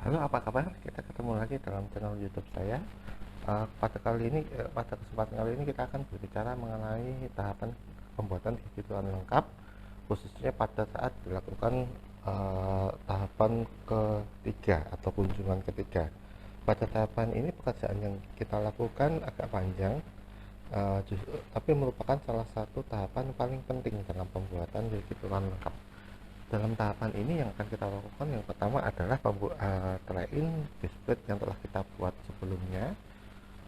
Halo, apa kabar? Kita ketemu lagi dalam channel YouTube saya. Pada kesempatan kali ini kita akan berbicara mengenai tahapan pembuatan digituan lengkap, khususnya pada saat dilakukan tahapan ketiga atau kunjungan ketiga. Pada tahapan ini pekerjaan yang kita lakukan agak panjang, tapi merupakan salah satu tahapan paling penting dalam pembuatan digituan lengkap. Dalam tahapan ini yang akan kita lakukan, yang pertama adalah try-in display yang telah kita buat sebelumnya,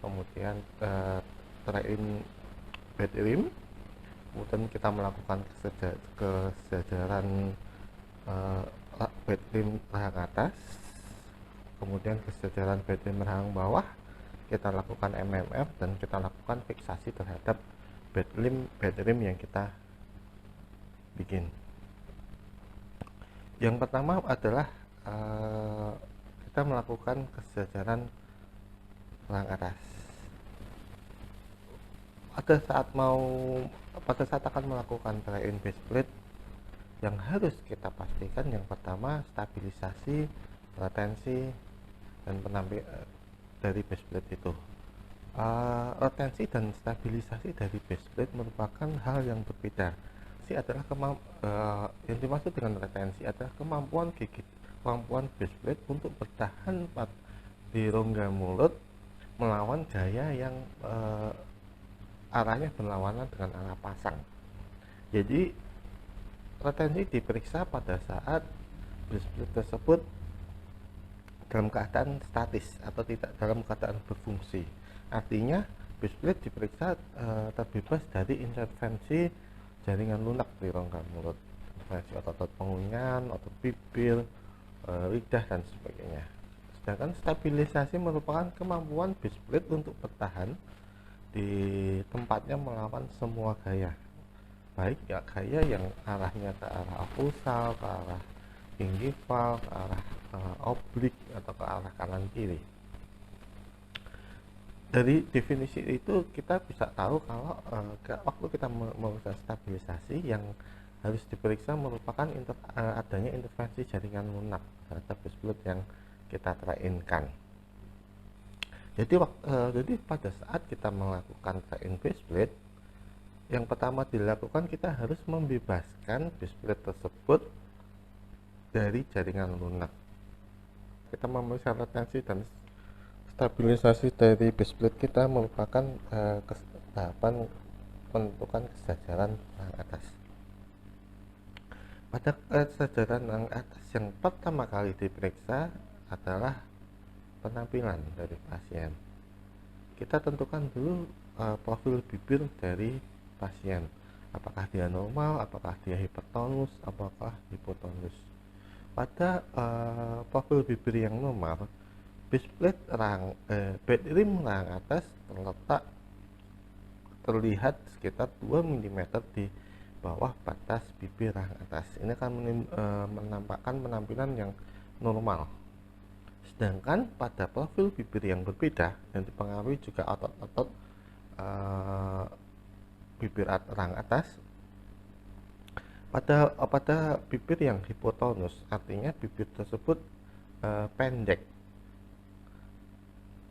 kemudian try-in bed rim, kemudian kita melakukan kesejajaran bed rim rahang atas, kemudian kesejajaran bed rim rahang bawah, kita lakukan MMR, dan kita lakukan fiksasi terhadap bed rim yang kita bikin. Yang pertama adalah kita melakukan kesejajaran rahang atas. Pada saat akan melakukan try-in base plate, yang harus kita pastikan yang pertama stabilisasi, retensi, dan dari base plate itu. Retensi dan stabilisasi dari base plate merupakan hal yang berbeda. Yang dimaksud dengan retensi adalah kemampuan base plate untuk bertahan di rongga mulut melawan gaya yang arahnya berlawanan dengan arah pasang. Jadi retensi diperiksa pada saat base plate tersebut dalam keadaan statis atau tidak dalam keadaan berfungsi. Artinya base plate diperiksa terbebas dari intervensi jaringan lunak di rongga mulut, intervensi otot pengunyan, otot bibir, lidah, dan sebagainya. Sedangkan stabilisasi merupakan kemampuan base plate untuk bertahan di tempatnya melawan semua gaya, baik ya gaya yang arahnya ke arah occlusal, ke arah gingival, ke arah oblik, atau ke arah kanan kiri. Dari definisi itu kita bisa tahu kalau waktu kita melakukan stabilisasi, yang harus diperiksa merupakan adanya intervensi jaringan lunak terhadap base plate yang kita try-in-kan. Jadi pada saat kita melakukan try-in base plate, yang pertama dilakukan, kita harus membebaskan base plate tersebut dari jaringan lunak. Kita memeriksa retensi dan stabilisasi dari base plate kita merupakan tahapan menentukan kesejajaran rahang atas. Pada kesejajaran rahang atas, yang pertama kali diperiksa adalah penampilan dari pasien. Kita tentukan dulu profil bibir dari pasien, apakah dia normal, apakah dia hipertonus, apakah hipotonus. Pada profil bibir yang normal, base plate bed rim rahang atas terlihat sekitar 2 mm di bawah batas bibir rahang atas. Ini akan menampakkan penampilan yang normal. Sedangkan pada profil bibir yang berbeda, yang dipengaruhi juga otot-otot bibir rahang atas, pada bibir yang hipotonus, artinya bibir tersebut pendek,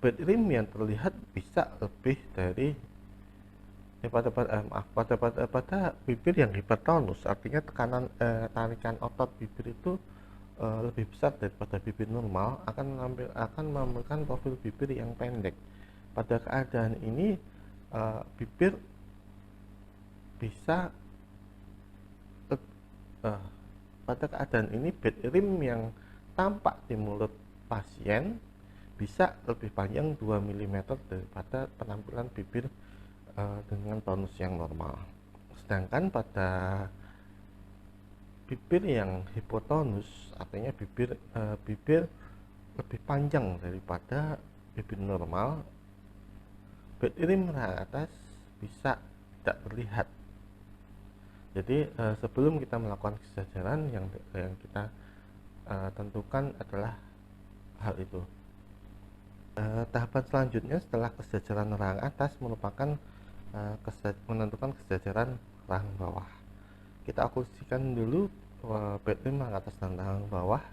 bed rim yang terlihat bisa lebih dari pada bibir yang hipertonus, artinya tarikan otot bibir itu lebih besar daripada bibir normal, akan memberikan profil bibir yang pendek. Pada keadaan ini bibir bisa pada keadaan ini bed rim yang tampak di mulut pasien bisa lebih panjang 2 mm daripada penampilan bibir dengan tonus yang normal. Sedangkan pada bibir yang hipotonus, artinya bibir lebih panjang daripada bibir normal, bed rim rahang atas bisa tidak terlihat. Jadi sebelum kita melakukan kesejajaran, yang kita tentukan adalah hal itu. Tahapan selanjutnya setelah kesejajaran rahang atas merupakan menentukan kesejajaran rahang bawah. Kita okulsikan dulu bed rim rahang atas dan rahang bawah.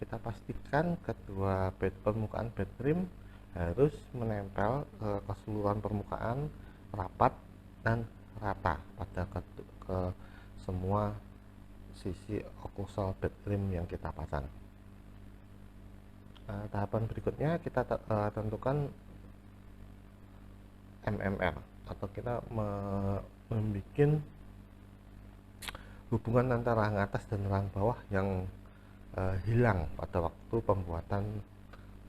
kita pastikan kedua permukaan bed rim harus menempel ke keseluruhan permukaan, rapat dan rata pada ke semua sisi occlusal bed rim yang kita pasang. Tahapan berikutnya kita tentukan MMR, atau kita membuat hubungan antara rang atas dan rang bawah yang hilang pada waktu pembuatan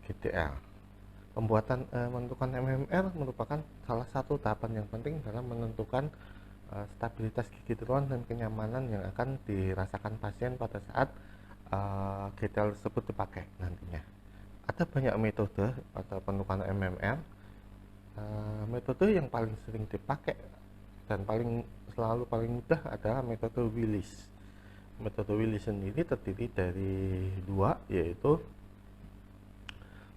GTL. Menentukan MMR merupakan salah satu tahapan yang penting dalam menentukan stabilitas gigi teruan dan kenyamanan yang akan dirasakan pasien pada saat GTL tersebut dipakai nantinya. Ada banyak metode pada penentukan MMR. Metode yang paling sering dipakai dan selalu paling mudah adalah metode Willis. Metode Willis sendiri terdiri dari dua, yaitu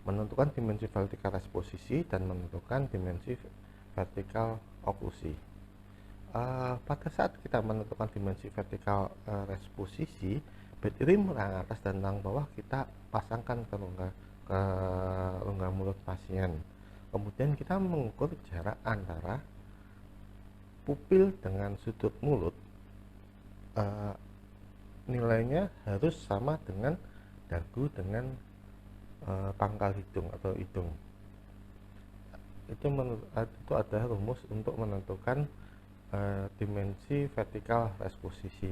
menentukan dimensi vertikal resposisi dan menentukan dimensi vertikal oklusi. Pada saat kita menentukan dimensi vertikal resposisi, bed rim rang atas dan rang bawah kita pasangkan ke rongga mulut pasien. Kemudian kita mengukur jarak antara pupil dengan sudut mulut. Nilainya harus sama dengan dagu dengan pangkal hidung atau hidung. Itu adalah rumus untuk menentukan dimensi vertikal resposisi.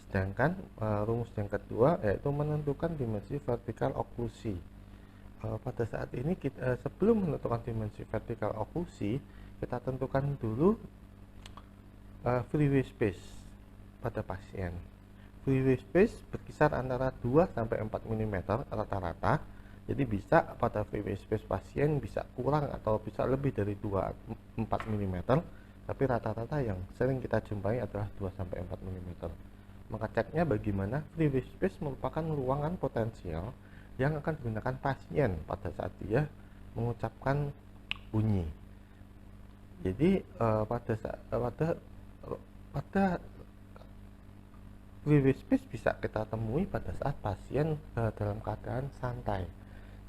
Sedangkan rumus yang kedua yaitu menentukan dimensi vertikal oklusi. Pada saat ini sebelum menentukan dimensi vertikal oklusi, kita tentukan dulu freeway space pada pasien. Freeway space berkisar antara 2 sampai 4 mm rata-rata. Jadi bisa pada freeway space pasien bisa kurang atau bisa lebih dari 2-4 mm, tapi rata-rata yang sering kita jumpai adalah 2 sampai 4 mm. Maka ceknya bagaimana? Freeway space merupakan ruangan potensial yang akan digunakan pasien pada saat dia mengucapkan bunyi. Jadi pada freeway space bisa kita temui pada saat pasien dalam keadaan santai.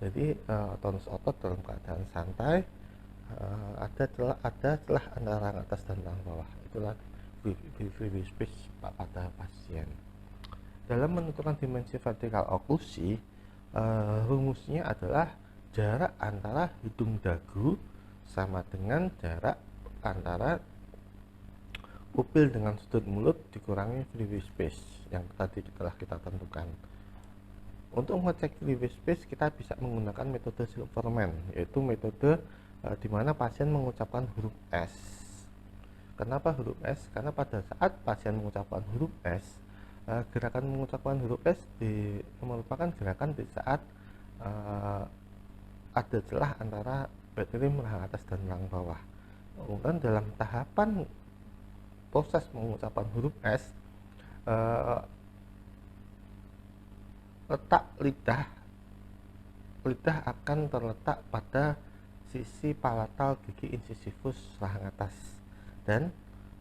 Jadi tonus otot dalam keadaan santai, ada celah antara rang atas dan rang bawah. Itulah freeway space pada pasien. Dalam menentukan dimensi vertikal oklusi, rumusnya adalah jarak antara hidung dagu sama dengan jarak antara pupil dengan sudut mulut dikurangi freeway space yang tadi telah kita tentukan. Untuk mengecek freeway space kita bisa menggunakan metode Silverman, yaitu metode di mana pasien mengucapkan huruf S. Kenapa huruf S? Karena pada saat pasien mengucapkan huruf S, gerakan mengucapkan huruf S merupakan gerakan di saat ada celah antara bed rim rang atas dan rang bawah. Kemudian dalam tahapan proses mengucapkan huruf S, letak lidah akan terletak pada sisi palatal gigi incisivus rang atas, dan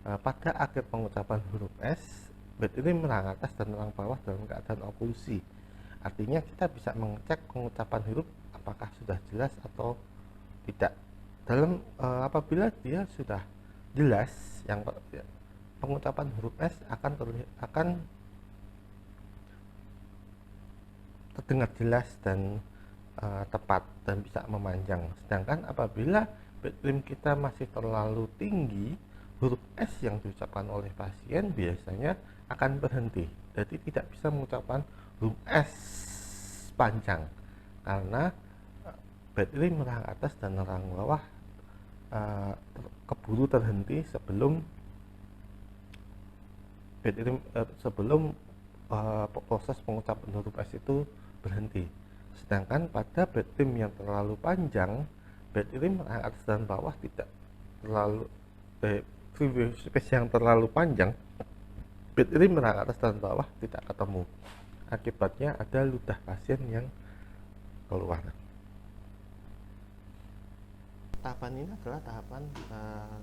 pada akhir pengucapan huruf S, bed rim rang atas dan rang bawah dalam keadaan oklusi. Artinya kita bisa mengecek pengucapan huruf apakah sudah jelas atau tidak. Apabila dia sudah jelas, yang pengucapan huruf S akan terdengar jelas dan tepat dan bisa memanjang. Sedangkan apabila bed rim kita masih terlalu tinggi, huruf S yang diucapkan oleh pasien biasanya akan berhenti. Jadi tidak bisa mengucapkan huruf S panjang karena bed rim rang atas dan rang bawah keburu terhenti sebelum proses pengucapan huruf S itu berhenti. Sedangkan pada bed rim yang terlalu panjang, bed rim rang atas dan bawah tidak terlalu freeway space yang terlalu panjang, bed rim rang atas dan bawah tidak ketemu. Akibatnya ada ludah pasien yang keluar. Tahapan ini adalah tahapan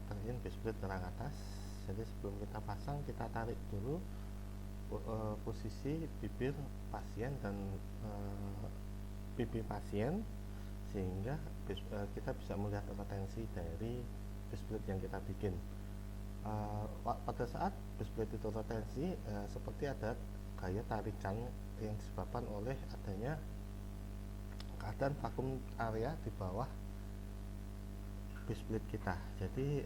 terjun base plate rang atas. Jadi sebelum kita pasang, kita tarik dulu posisi bibir pasien dan pipi pasien, sehingga kita bisa melihat retensi dari base plate yang kita bikin. Pada saat base plate itu retensi, seperti ada gaya tarikan yang disebabkan oleh adanya keadaan vakum area di bawah base plate kita. Jadi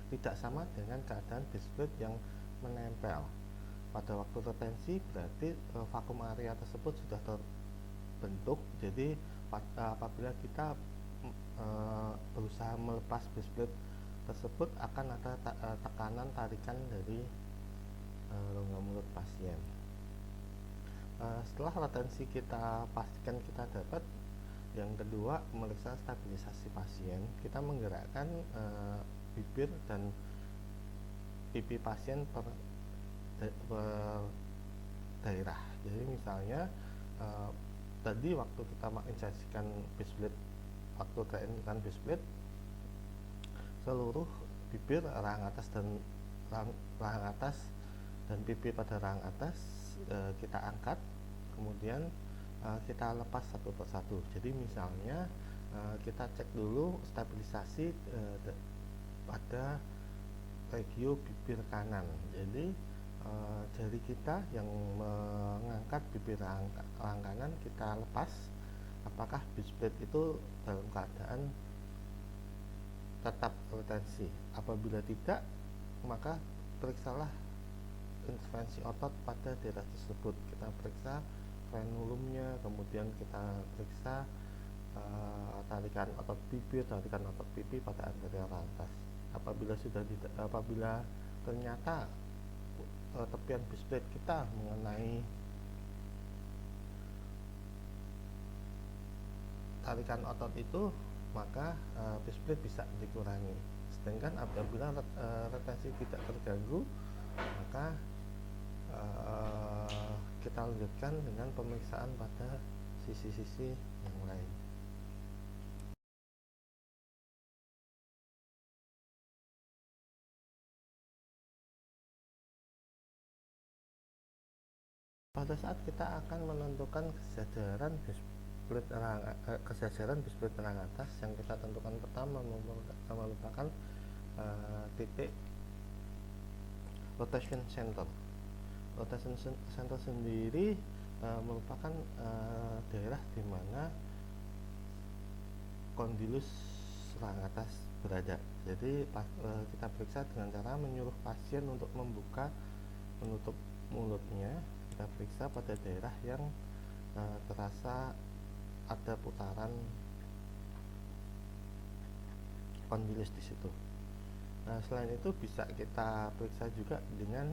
tidak sama dengan keadaan base plate yang menempel. Pada waktu retensi berarti vakum area tersebut sudah terbentuk. Jadi apabila kita berusaha melepas base plate tersebut, akan ada tekanan tarikan dari rongga mulut pasien. Setelah retensi kita pastikan kita dapat, yang kedua memeriksa stabilisasi pasien. Kita menggerakkan bibir dan pipi pasien per daerah. Jadi misalnya tadi waktu kita menginjasikan base plate, waktu terinjekan base plate, seluruh bibir, rahang atas dan pipi pada rahang atas kita angkat, kemudian kita lepas satu persatu. Jadi misalnya kita cek dulu stabilisasi pada regio bibir kanan. Jadi jari kita yang mengangkat bibir rahang kanan kita lepas, apakah base plate itu dalam keadaan tetap retensi. Apabila tidak, maka periksalah intervensi otot pada daerah tersebut. Kita periksa frenulumnya, kemudian kita periksa tarikan otot bibir, tarikan otot pipi pada anterior atas. Apabila ternyata tepian base plate kita mengenai tarikan otot itu, maka base plate bisa dikurangi. Sedangkan apabila retensi tidak terganggu, maka kita lanjutkan dengan pemeriksaan pada sisi-sisi yang lain. Pada saat kita akan menentukan kesejajaran base plate rahang atas, yang kita tentukan pertama merupakan titik rotation center. Rotation center sendiri merupakan daerah di mana kondilus rahang atas berada. Jadi kita periksa dengan cara menyuruh pasien untuk menutup mulutnya. Kita periksa pada daerah yang terasa ada putaran kondilus di situ. Selain itu bisa kita periksa juga dengan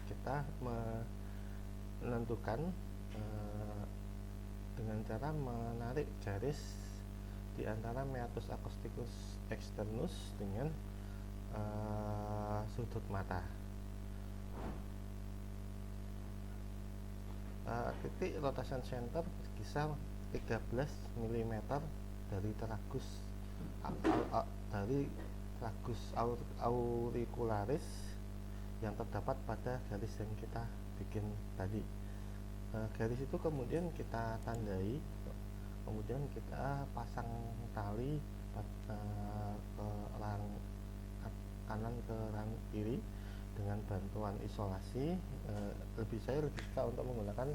kita menentukan dengan cara menarik garis di antara meatus acousticus externus dengan sudut mata. Titik rotation center berkisar 13 mm dari tragus auricularis yang terdapat pada garis yang kita bikin tadi. Garis itu kemudian kita tandai, kemudian kita pasang tali ke rahang kanan ke rahang kiri dengan bantuan isolasi. Saya lebih suka untuk menggunakan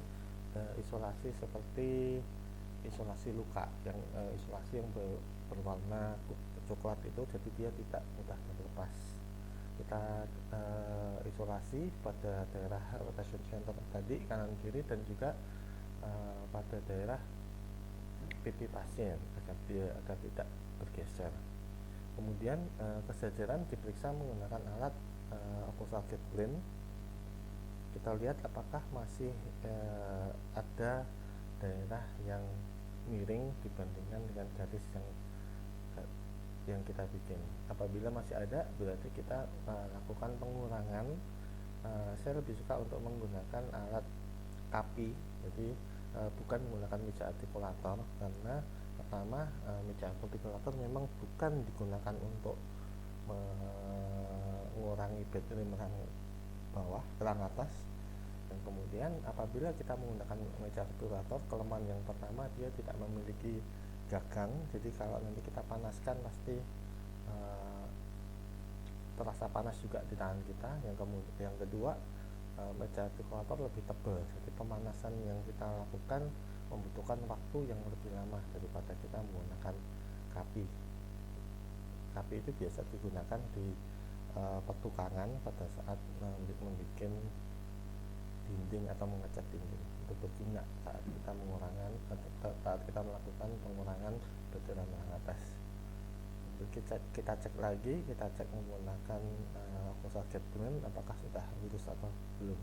isolasi seperti isolasi luka, yang isolasi yang berwarna coklat itu, jadi dia tidak mudah terlepas. Kita isolasi pada daerah rotation center tadi, kanan kiri, dan juga pada daerah pipi pasien agar tidak bergeser. Kemudian kesejajaran diperiksa menggunakan alat occlusal gate plane. Kita lihat apakah masih ada daerah yang miring dibandingkan dengan garis yang kita bikin. Apabila masih ada, berarti kita lakukan pengurangan. Saya lebih suka untuk menggunakan alat kapi, jadi bukan menggunakan meja artikulator, karena pertama meja artikulator memang bukan digunakan untuk mengurangi bed rim rahang bawah, rahang atas, Dan kemudian apabila kita menggunakan meja obturator, kelemahan yang pertama dia tidak memiliki gagang, jadi kalau nanti kita panaskan pasti terasa panas juga di tangan kita. Yang kedua, meja obturator lebih tebal, jadi pemanasan yang kita lakukan membutuhkan waktu yang lebih lama daripada kita menggunakan kapi. Kapi itu biasa digunakan di pertukangan pada saat membuat dinding atau mengecat dinding. Itu berguna saat kita melakukan pengurangan butiran menengah atas. Kita cek lagi, kita cek menggunakan fossa gap plane apakah sudah lurus atau belum.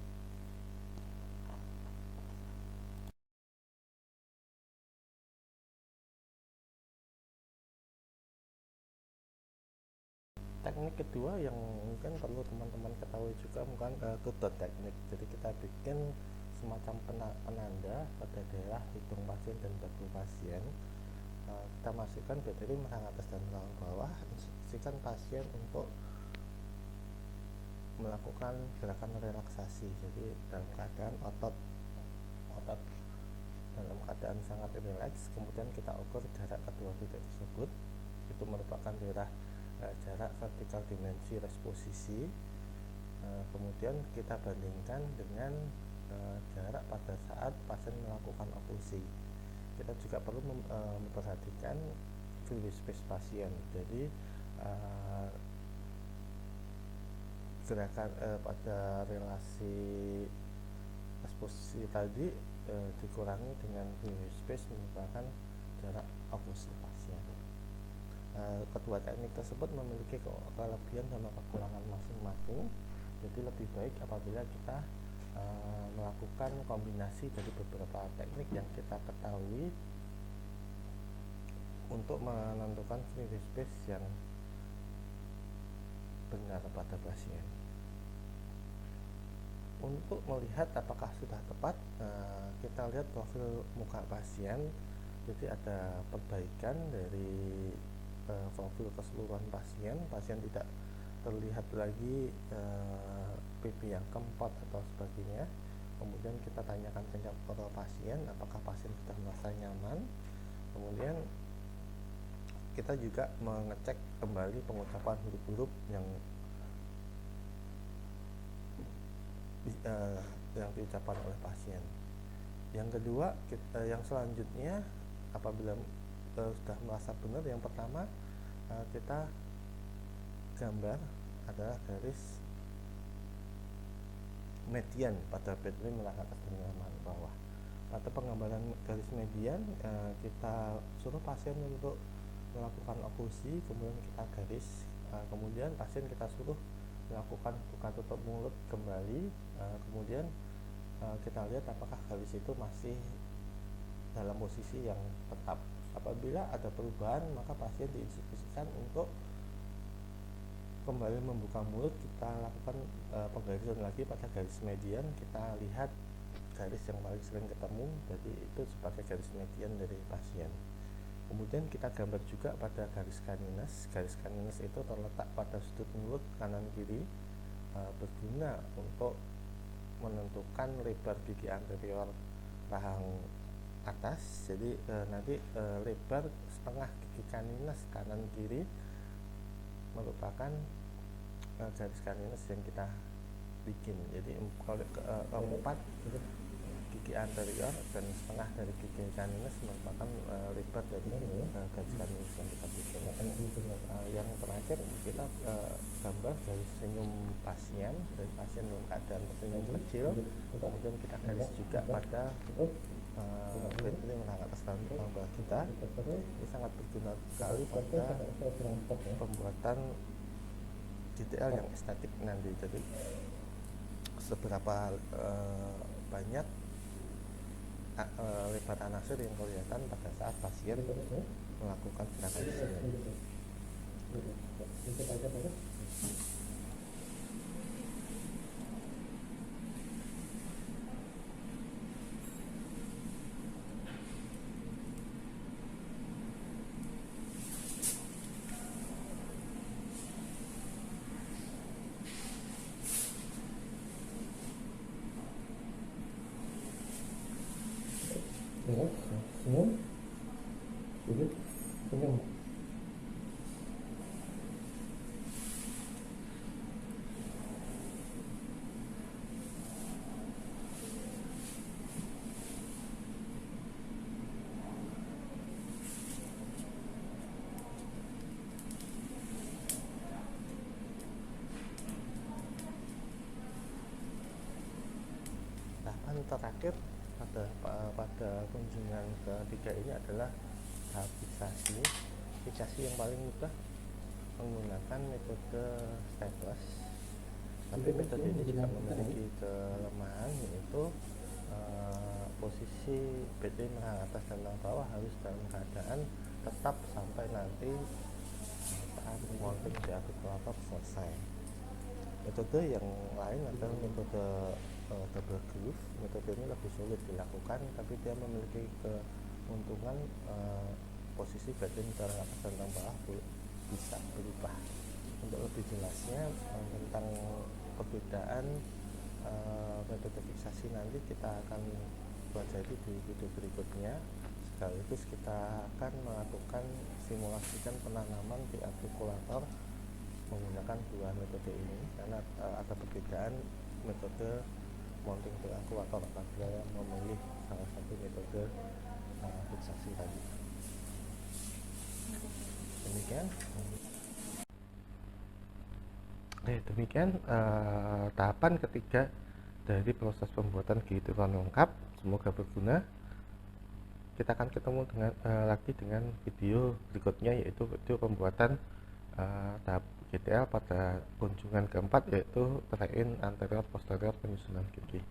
Teknik kedua yang mungkin perlu teman-teman ketahui juga bukan tutut teknik. Jadi kita bikin semacam penanda pada daerah hidung pasien dan bahu pasien. Kita masukkan bakteri menang atas dan menang bawah, instruksikan pasien untuk melakukan gerakan relaksasi. Jadi dalam keadaan otot dalam keadaan sangat rileks, kemudian kita ukur jarak kedua titik tersebut. Itu merupakan jarak vertikal dimensi resposisi. Kemudian kita bandingkan dengan jarak pada saat pasien melakukan oklusi. Kita juga perlu memperhatikan fluid space pasien. Jadi gerakan pada relasi eksposisi tadi dikurangi dengan fluid space merupakan jarak oklusi pasien. Kedua teknik tersebut memiliki kelebihan dan kekurangan masing-masing. Jadi lebih baik apabila kita melakukan kombinasi dari beberapa teknik yang kita ketahui untuk menentukan fluid space yang benar pada pasien. Untuk melihat apakah sudah tepat, kita lihat profil muka pasien. Jadi ada perbaikan dari profil keseluruhan pasien. Pasien tidak terlihat lagi pipi yang kempot atau sebagainya. Kemudian kita tanyakan ke pasien apakah pasien sudah merasa nyaman. Kemudian kita juga mengecek kembali pengucapan huruf-huruf yang diucapkan oleh pasien. Yang kedua, yang selanjutnya apabila sudah merasa benar, yang pertama kita gambar adalah garis median pada bakteri menang atas dan menang bawah. Pada penggambaran garis median, kita suruh pasien untuk melakukan oklusi, kemudian kita garis, kemudian pasien kita suruh melakukan buka tutup mulut kembali, kemudian kita lihat apakah garis itu masih dalam posisi yang tetap. Apabila ada perubahan, maka pasien diinstruksikan untuk kembali membuka mulut. Kita lakukan penggarisan lagi pada garis median. Kita lihat garis yang paling sering ketemu, jadi itu sebagai garis median dari pasien. Kemudian kita gambar juga pada garis canines. Garis canines itu terletak pada sudut mulut kanan kiri, berguna untuk menentukan lebar gigi anterior rahang atas. Jadi nanti lebar setengah gigi canines kanan kiri merupakan garis canines yang kita bikin. Jadi kalau keempat gigi anterior dan setengah dari gigi canines merupakan lebar dari garis canines yang kita bikin. Yang terakhir kita gambar dari senyum pasien, dari pasien dalam keadaan senyum kecil. Kemudian kita garis juga pada bakteri menang atas dan bawah kita. Ini sangat berguna sekali pada pembuatan detail yang estetik nanti. Jadi seberapa banyak lebar anasir yang kelihatan pada saat pasien melakukan gerakan senyum. Terus senyum, sudut, senyum. Tahapan terakhir pada kunjungan ketiga ini adalah tahap fiksasi. Fiksasi yang paling mudah menggunakan metode staples, tapi metode ini juga memiliki kelemahan, yaitu posisi BT mengarah atas dan bawah harus dalam keadaan tetap sampai nanti saat mounting di artikulator selesai. Metode yang lain adalah metode double groove. Metode ini lebih sulit dilakukan, tapi dia memiliki keuntungan posisi badan mengarah atas dan bawah bisa berubah. Untuk lebih jelasnya tentang perbedaan metode fiksasi nanti kita akan pelajari di video berikutnya. Sekaligus kita akan melakukan simulasikan penanaman di artikulator menggunakan dua metode ini, karena ada perbedaan metode mounting di artikulator apabila memilih salah satu metode fiksasi tadi. Demikian tahapan ketiga dari proses pembuatan GTron lengkap. Semoga berguna. Kita akan ketemu lagi dengan video berikutnya, yaitu video pembuatan tahap GTL pada kunjungan keempat, yaitu train anterior posterior penyusunan gigi.